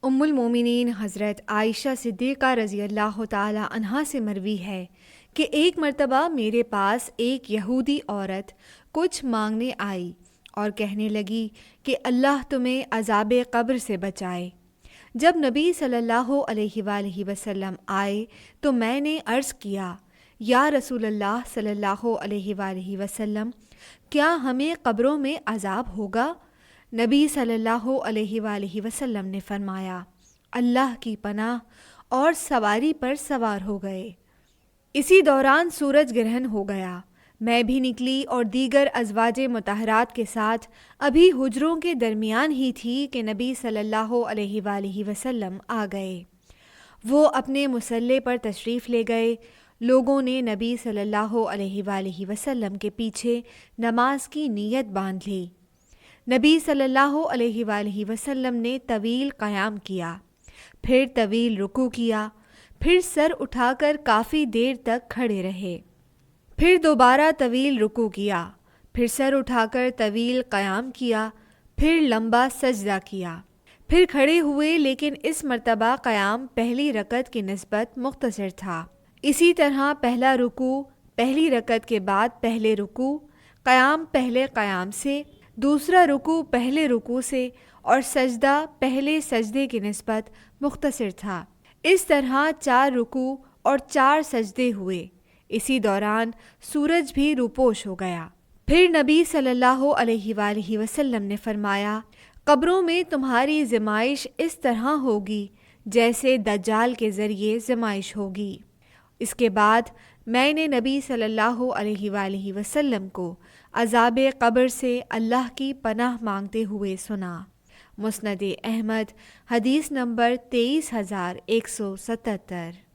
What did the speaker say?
ام المومنین حضرت عائشہ صدیقہ رضی اللہ تعالی عنہا سے مروی ہے کہ ایک مرتبہ میرے پاس ایک یہودی عورت کچھ مانگنے آئی اور کہنے لگی کہ اللہ تمہیں عذاب قبر سے بچائے۔ جب نبی صلی اللہ علیہ وآلہ وسلم آئے تو میں نے عرض کیا، یا رسول اللہ صلی اللہ علیہ وآلہ وسلم، کیا ہمیں قبروں میں عذاب ہوگا؟ نبی صلی اللہ علیہ وآلہ وسلم نے فرمایا، اللہ کی پناہ، اور سواری پر سوار ہو گئے۔ اسی دوران سورج گرہن ہو گیا۔ میں بھی نکلی اور دیگر ازواج مطہرات کے ساتھ ابھی حجروں کے درمیان ہی تھی کہ نبی صلی اللہ علیہ وآلہ وسلم آ گئے۔ وہ اپنے مصلے پر تشریف لے گئے۔ لوگوں نے نبی صلی اللہ علیہ وآلہ وسلم کے پیچھے نماز کی نیت باندھ لی۔ نبی صلی اللہ علیہ وآلہ وسلم نے طویل قیام کیا، پھر طویل رکوع کیا، پھر سر اٹھا کر کافی دیر تک کھڑے رہے، پھر دوبارہ طویل رکوع کیا، پھر سر اٹھا کر طویل قیام کیا، پھر لمبا سجدہ کیا، پھر کھڑے ہوئے، لیکن اس مرتبہ قیام پہلی رکعت کی نسبت مختصر تھا۔ اسی طرح پہلا رکوع پہلی رکعت کے بعد پہلے رکوع، قیام پہلے قیام سے، دوسرا رکوع پہلے رکوع سے، اور سجدہ پہلے سجدے کی نسبت مختصر تھا۔ اس طرح 4 رکوع اور 4 سجدے ہوئے۔ اسی دوران سورج بھی روپوش ہو گیا۔ پھر نبی صلی اللہ علیہ وآلہ وسلم نے فرمایا، قبروں میں تمہاری زمائش اس طرح ہوگی جیسے دجال کے ذریعے زمائش ہوگی۔ اس کے بعد میں نے نبی صلی اللہ علیہ وآلہ وسلم کو عذاب قبر سے اللہ کی پناہ مانگتے ہوئے سنا۔ مسند احمد، حدیث نمبر 23177۔